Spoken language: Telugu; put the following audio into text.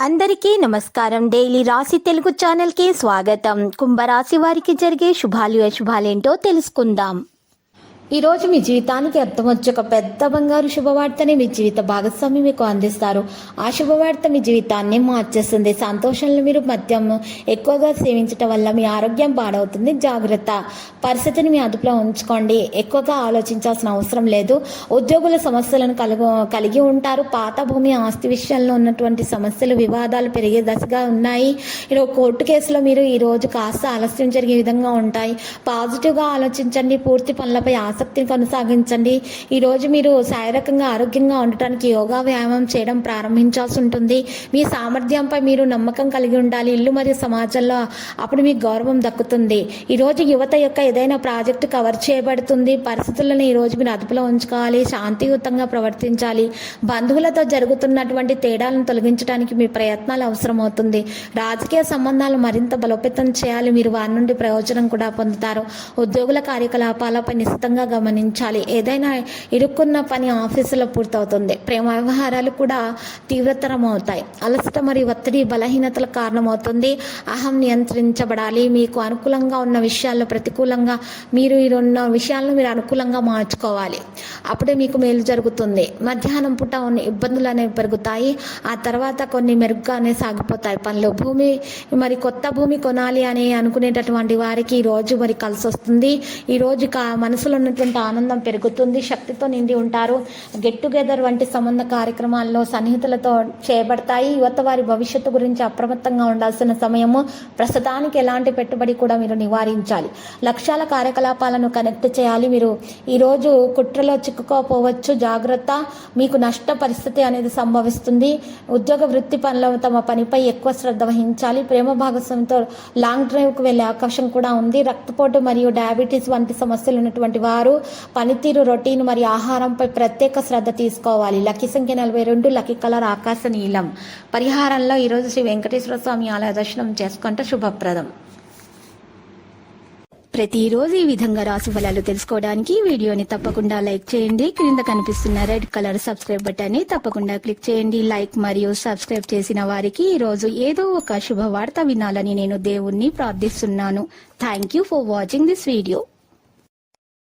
అందరికీ నమస్కారం. డైలీ రాశి తెలుగు ఛానల్కి స్వాగతం. కుంభరాశి వారికి జరిగే శుభాలు అశుభాలేంటో తెలుసుకుందాం. ఈరోజు మీ జీవితానికి అర్థం వచ్చే ఒక పెద్ద బంగారు శుభవార్తని మీ జీవిత భాగస్వామి మీకు అందిస్తారు. ఆ శుభవార్త మీ జీవితాన్ని మార్చేస్తుంది. సంతోషంలో మీరు మద్యం ఎక్కువగా సేవించడం వల్ల మీ ఆరోగ్యం పాడవుతుంది. జాగ్రత్త. పరిస్థితిని మీ అదుపులో ఉంచుకోండి. ఎక్కువగా ఆలోచించాల్సిన అవసరం లేదు. ఉద్యోగుల సమస్యలను కలిగి ఉంటారు. పాత భూమి ఆస్తి విషయంలో ఉన్నటువంటి సమస్యలు వివాదాలు పెరిగే దశగా ఉన్నాయి. కోర్టు కేసులో మీరు ఈరోజు కాస్త ఆలస్యం జరిగే విధంగా ఉంటాయి. పాజిటివ్గా ఆలోచించండి. పూర్తి పనులపై ఆసక్తిని కొనసాగించండి. ఈరోజు మీరు శారీరకంగా ఆరోగ్యంగా ఉండటానికి యోగా వ్యాయామం చేయడం ప్రారంభించాల్సి ఉంటుంది. మీ సామర్థ్యంపై మీరు నమ్మకం కలిగి ఉండాలి. ఇల్లు మరియు సమాజంలో అప్పుడు మీకు గౌరవం దక్కుతుంది. ఈరోజు యువత యొక్క ఏదైనా ప్రాజెక్టు కవర్ చేయబడుతుంది. పరిస్థితులను ఈరోజు మీరు అదుపులో ఉంచుకోవాలి. శాంతియుతంగా ప్రవర్తించాలి. బంధువులతో జరుగుతున్నటువంటి తేడాలను తొలగించడానికి మీ ప్రయత్నాలు అవసరమవుతుంది. రాజకీయ సంబంధాలు మరింత బలోపేతం చేయాలి. మీరు వారి నుండి ప్రయోజనం కూడా పొందుతారు. ఉద్యోగుల కార్యకలాపాలపై నిశ్చితంగా గమనించాలి. ఏదైనా ఇరుక్కున్న పని ఆఫీసులో పూర్తవుతుంది. ప్రేమ వ్యవహారాలు కూడా తీవ్రతరం అవుతాయి. అలసట మరియు ఒత్తిడి బలహీనతలకు కారణమవుతుంది. అహం నియంత్రించబడాలి. మీకు అనుకూలంగా ఉన్న విషయాల్లో ప్రతికూలంగా మీరు విషయాలను మీరు అనుకూలంగా మార్చుకోవాలి. అప్పుడే మీకు మేలు జరుగుతుంది. మధ్యాహ్నం పూట ఉన్న ఇబ్బందులు అనేవి పెరుగుతాయి. ఆ తర్వాత కొన్ని మెరుగ్గానే సాగిపోతాయి పనులు. మరి కొత్త భూమి కొనాలి అని అనుకునేటటువంటి వారికి ఈ రోజు మరి కలిసి వస్తుంది. ఈ రోజు మనసులో ఉన్నటువంటి ఆనందం పెరుగుతుంది. శక్తితో నిండి ఉంటారు. గెట్ టుగెదర్ వంటి సంబంధ కార్యక్రమాల్లో సన్నిహితులతో చేయబడతాయి. యువత వారి భవిష్యత్తు గురించి అప్రమత్తంగా ఉండాల్సిన సమయము. ప్రస్తుతానికి ఎలాంటి పెట్టుబడి కూడా మీరు నివారించాలి. లక్ష్యాల కార్యకలాపాలను కనెక్ట్ చేయాలి. మీరు ఈరోజు కుట్రలో చిక్కుకోపోవచ్చు. జాగ్రత్త. మీకు నష్ట పరిస్థితి అనేది సంభవిస్తుంది. ఉద్యోగ వృత్తి పనులు తమ పనిపై ఎక్కువ శ్రద్ధ వహించాలి. ప్రేమ భాగస్వామితో లాంగ్ డ్రైవ్కు వెళ్లే అవకాశం కూడా ఉంది. రక్తపోటు మరియు డయాబెటీస్ వంటి సమస్యలు ఉన్నటువంటి వారు పనితీరు, రొటీన్ మరియు ఆహారంపై ప్రత్యేక శ్రద్ధ తీసుకోవాలి. లక్కీ సంఖ్య 42. లక్కీ కలర్ ఆకాశ నీలం. పరిహారంలో ఈరోజు శ్రీ వెంకటేశ్వర స్వామి ఆలయ దర్శనం చేసుకుంటే శుభప్రదం. ప్రతిరోజు ఈ విధంగా రాశి ఫలాలు తెలుసుకోవడానికి వీడియోని తప్పకుండా లైక్ చేయండి. క్రింద కనిపిస్తున్న రెడ్ కలర్ సబ్స్క్రైబ్ బటన్ ని తప్పకుండా క్లిక్ చేయండి. లైక్ మరియు సబ్స్క్రైబ్ చేసిన వారికి ఈ రోజు ఏదో ఒక శుభవార్త వినాలని నేను దేవుణ్ణి ప్రార్థిస్తున్నాను. Thank you for watching this video.